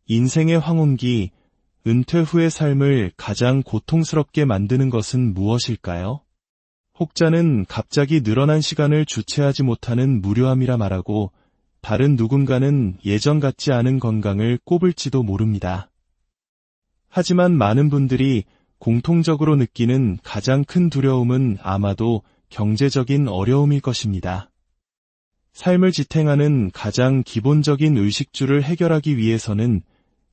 인생의 황혼기, 은퇴 후의 삶을 가장 고통스럽게 만드는 것은 무엇일까요? 혹자는 갑자기 늘어난 시간을 주체하지 못하는 무료함이라 말하고, 다른 누군가는 예전 같지 않은 건강을 꼽을지도 모릅니다. 하지만 많은 분들이 공통적으로 느끼는 가장 큰 두려움은 아마도 경제적인 어려움일 것입니다. 삶을 지탱하는 가장 기본적인 의식주를 해결하기 위해서는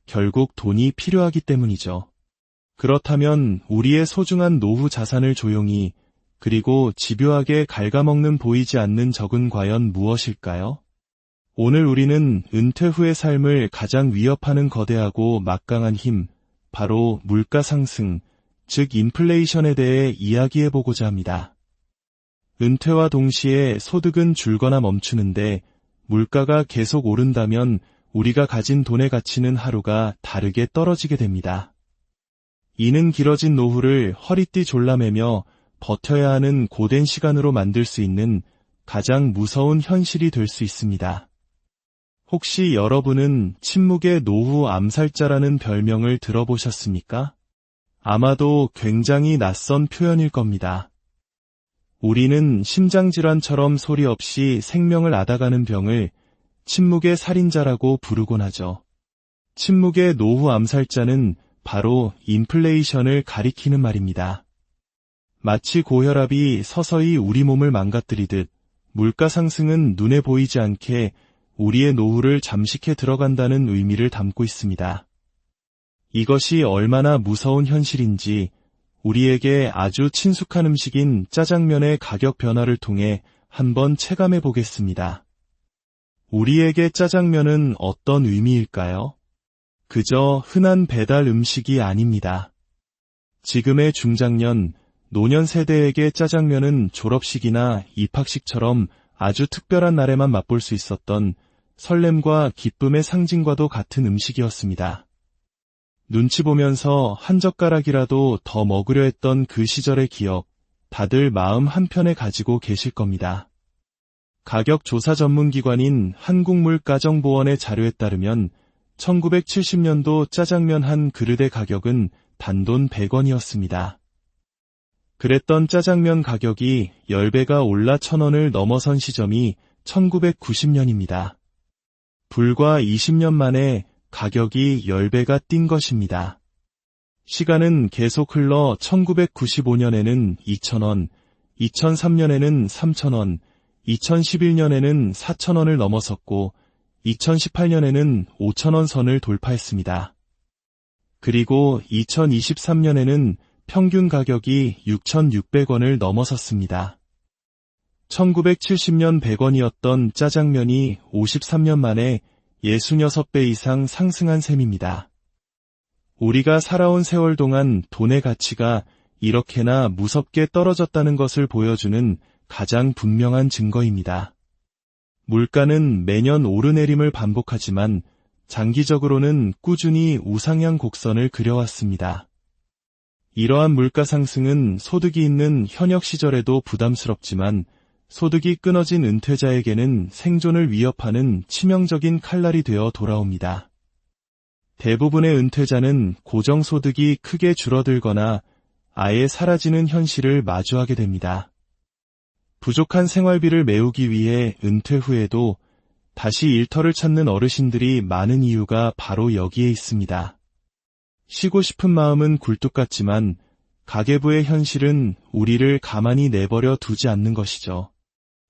결국 돈이 필요하기 때문이죠. 그렇다면 우리의 소중한 노후 자산을 조용히 그리고 집요하게 갉아먹는 보이지 않는 적은 과연 무엇일까요? 오늘 우리는 은퇴 후의 삶을 가장 위협하는 거대하고 막강한 힘, 바로 물가 상승, 즉 인플레이션에 대해 이야기해보고자 합니다. 은퇴와 동시에 소득은 줄거나 멈추는데 물가가 계속 오른다면 우리가 가진 돈의 가치는 하루가 다르게 떨어지게 됩니다. 이는 길어진 노후를 허리띠 졸라매며 버텨야 하는 고된 시간으로 만들 수 있는 가장 무서운 현실이 될 수 있습니다. 혹시 여러분은 침묵의 노후 암살자라는 별명을 들어보셨습니까? 아마도 굉장히 낯선 표현일 겁니다. 우리는 심장질환처럼 소리 없이 생명을 앗아가는 병을 침묵의 살인자라고 부르곤 하죠. 침묵의 노후 암살자는 바로 인플레이션을 가리키는 말입니다. 마치 고혈압이 서서히 우리 몸을 망가뜨리듯 물가 상승은 눈에 보이지 않게 우리의 노후를 잠식해 들어간다는 의미를 담고 있습니다. 이것이 얼마나 무서운 현실인지 우리에게 아주 친숙한 음식인 짜장면의 가격 변화를 통해 한번 체감해 보겠습니다. 우리에게 짜장면은 어떤 의미일까요? 그저 흔한 배달 음식이 아닙니다. 지금의 중장년, 노년 세대에게 짜장면은 졸업식이나 입학식처럼 아주 특별한 날에만 맛볼 수 있었던 설렘과 기쁨의 상징과도 같은 음식이었습니다. 눈치 보면서 한 젓가락이라도 더 먹으려 했던 그 시절의 기억, 다들 마음 한편에 가지고 계실 겁니다. 가격 조사 전문기관인 한국물가정보원의 자료에 따르면 1970년도 짜장면 한 그릇의 가격은 단돈 100원이었습니다. 그랬던 짜장면 가격이 10배가 올라 1000원을 넘어선 시점이 1990년입니다. 불과 20년 만에 가격이 10배가 뛴 것입니다. 시간은 계속 흘러 1995년에는 2,000원, 2003년에는 3,000원, 2011년에는 4,000원을 넘어섰고 2018년에는 5,000원 선을 돌파했습니다. 그리고 2023년에는 평균 가격이 6,600원을 넘어섰습니다. 1970년 100원이었던 짜장면이 53년 만에 66배 이상 상승한 셈입니다. 우리가 살아온 세월 동안 돈의 가치가 이렇게나 무섭게 떨어졌다는 것을 보여주는 가장 분명한 증거입니다. 물가는 매년 오르내림을 반복하지만 장기적으로는 꾸준히 우상향 곡선을 그려왔습니다. 이러한 물가 상승은 소득이 있는 현역 시절에도 부담스럽지만 소득이 끊어진 은퇴자에게는 생존을 위협하는 치명적인 칼날이 되어 돌아옵니다. 대부분의 은퇴자는 고정소득이 크게 줄어들거나 아예 사라지는 현실을 마주하게 됩니다. 부족한 생활비를 메우기 위해 은퇴 후에도 다시 일터를 찾는 어르신들이 많은 이유가 바로 여기에 있습니다. 쉬고 싶은 마음은 굴뚝 같지만 가계부의 현실은 우리를 가만히 내버려 두지 않는 것이죠.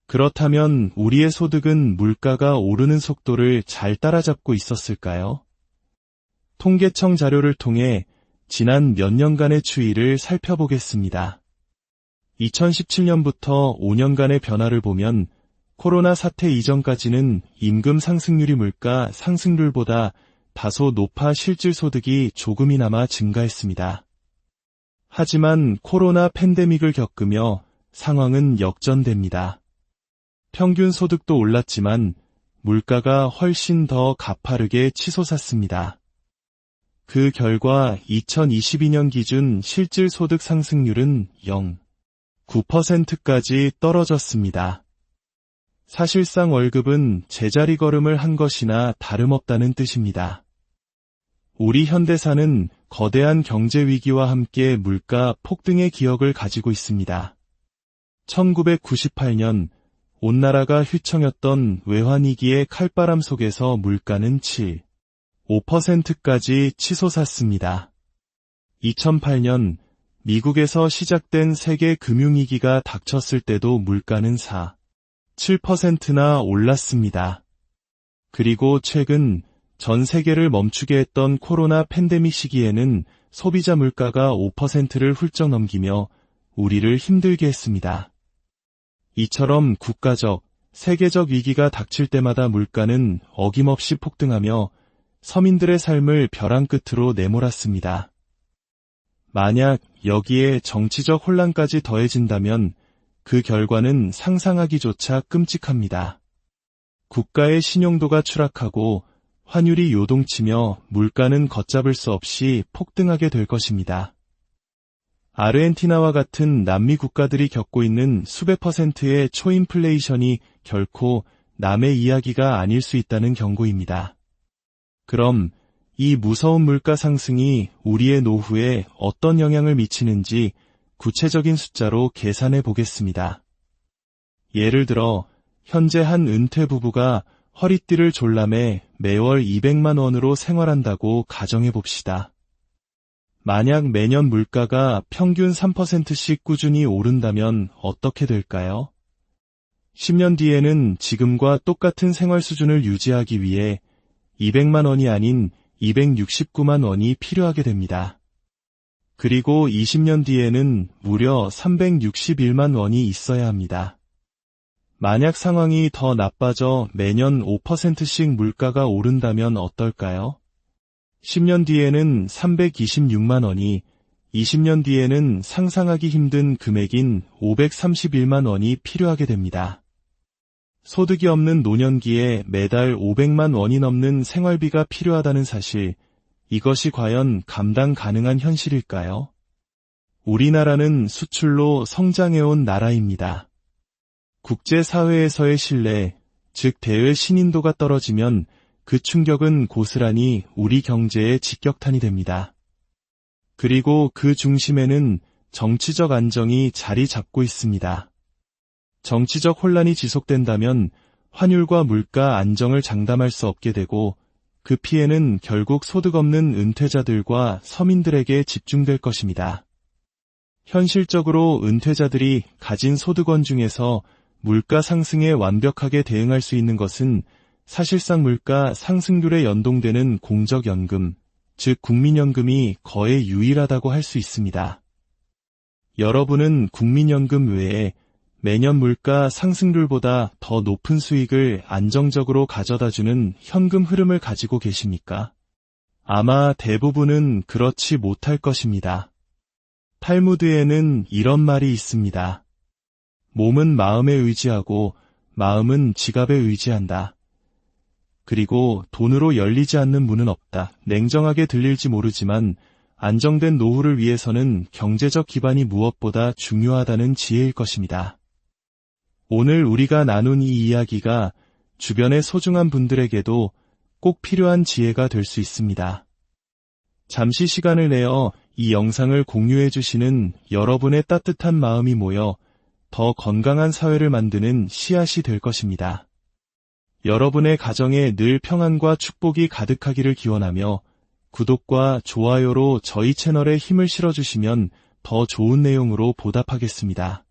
그렇다면 우리의 소득은 물가가 오르는 속도를 잘 따라잡고 있었을까요? 통계청 자료를 통해 지난 몇 년간의 추이를 살펴보겠습니다. 2017년부터 5년간의 변화를 보면 코로나 사태 이전까지는 임금 상승률이 물가 상승률보다 다소 높아 실질 소득이 조금이나마 증가했습니다. 하지만 코로나 팬데믹을 겪으며 상황은 역전됩니다. 평균 소득도 올랐지만 물가가 훨씬 더 가파르게 치솟았습니다. 그 결과 2022년 기준 실질 소득 상승률은 0.9%까지 떨어졌습니다. 사실상 월급은 제자리 걸음을 한 것이나 다름없다는 뜻입니다. 우리 현대사는 거대한 경제 위기와 함께 물가 폭등의 기억을 가지고 있습니다. 1998년 온 나라가 휘청였던 외환위기의 칼바람 속에서 물가는 5%까지 치솟았습니다. 2008년 미국에서 시작된 세계 금융위기가 닥쳤을 때도 물가는 7%나 올랐습니다. 그리고 최근 전 세계를 멈추게 했던 코로나 팬데믹 시기에는 소비자 물가가 5%를 훌쩍 넘기며 우리를 힘들게 했습니다. 이처럼 국가적, 세계적 위기가 닥칠 때마다 물가는 어김없이 폭등하며 서민들의 삶을 벼랑 끝으로 내몰았습니다. 만약 여기에 정치적 혼란까지 더해진다면 그 결과는 상상하기조차 끔찍합니다. 국가의 신용도가 추락하고 환율이 요동치며 물가는 걷잡을 수 없이 폭등하게 될 것입니다. 아르헨티나와 같은 남미 국가들이 겪고 있는 수백 %의 초인플레이션이 결코 남의 이야기가 아닐 수 있다는 경고입니다. 그럼 이 무서운 물가 상승이 우리의 노후에 어떤 영향을 미치는지 구체적인 숫자로 계산해 보겠습니다. 예를 들어 현재 한 은퇴 부부가 허리띠를 졸라매 매월 200만 원으로 생활한다고 가정해 봅시다. 만약 매년 물가가 평균 3%씩 꾸준히 오른다면 어떻게 될까요? 10년 뒤에는 지금과 똑같은 생활 수준을 유지하기 위해 200만 원이 아닌 269만 원이 필요하게 됩니다. 그리고 20년 뒤에는 무려 361만 원이 있어야 합니다. 만약 상황이 더 나빠져 매년 5%씩 물가가 오른다면 어떨까요? 10년 뒤에는 326만 원이, 20년 뒤에는 상상하기 힘든 금액인 531만 원이 필요하게 됩니다. 소득이 없는 노년기에 매달 500만 원이 넘는 생활비가 필요하다는 사실, 이것이 과연 감당 가능한 현실일까요? 우리나라는 수출로 성장해온 나라입니다. 국제사회에서의 신뢰, 즉 대외 신인도가 떨어지면 그 충격은 고스란히 우리 경제에 직격탄이 됩니다. 그리고 그 중심에는 정치적 안정이 자리 잡고 있습니다. 정치적 혼란이 지속된다면 환율과 물가 안정을 장담할 수 없게 되고 그 피해는 결국 소득 없는 은퇴자들과 서민들에게 집중될 것입니다. 현실적으로 은퇴자들이 가진 소득원 중에서 물가 상승에 완벽하게 대응할 수 있는 것은 사실상 물가 상승률에 연동되는 공적연금, 즉 국민연금이 거의 유일하다고 할 수 있습니다. 여러분은 국민연금 외에 매년 물가 상승률보다 더 높은 수익을 안정적으로 가져다주는 현금 흐름을 가지고 계십니까? 아마 대부분은 그렇지 못할 것입니다. 탈무드에는 이런 말이 있습니다. 몸은 마음에 의지하고 마음은 지갑에 의지한다. 그리고 돈으로 열리지 않는 문은 없다. 냉정하게 들릴지 모르지만 안정된 노후를 위해서는 경제적 기반이 무엇보다 중요하다는 지혜일 것입니다. 오늘 우리가 나눈 이 이야기가 주변의 소중한 분들에게도 꼭 필요한 지혜가 될 수 있습니다. 잠시 시간을 내어 이 영상을 공유해 주시는 여러분의 따뜻한 마음이 모여 더 건강한 사회를 만드는 씨앗이 될 것입니다. 여러분의 가정에 늘 평안과 축복이 가득하기를 기원하며 구독과 좋아요로 저희 채널에 힘을 실어주시면 더 좋은 내용으로 보답하겠습니다.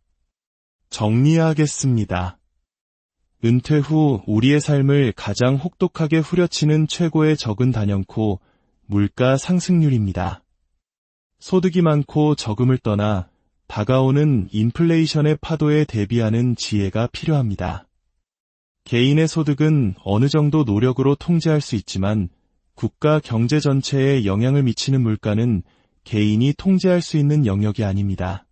정리하겠습니다. 은퇴 후 우리의 삶을 가장 혹독하게 후려치는 최고의 적은 단연코 물가 상승률입니다. 소득이 많고 적음을 떠나 다가오는 인플레이션의 파도에 대비하는 지혜가 필요합니다. 개인의 소득은 어느 정도 노력으로 통제할 수 있지만 국가 경제 전체에 영향을 미치는 물가는 개인이 통제할 수 있는 영역이 아닙니다.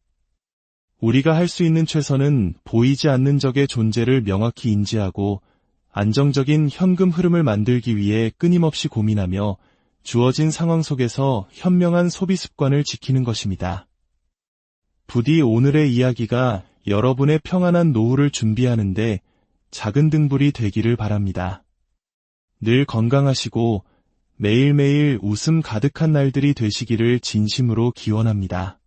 우리가 할 수 있는 최선은 보이지 않는 적의 존재를 명확히 인지하고 안정적인 현금 흐름을 만들기 위해 끊임없이 고민하며 주어진 상황 속에서 현명한 소비 습관을 지키는 것입니다. 부디 오늘의 이야기가 여러분의 평안한 노후를 준비하는데 작은 등불이 되기를 바랍니다. 늘 건강하시고 매일매일 웃음 가득한 날들이 되시기를 진심으로 기원합니다.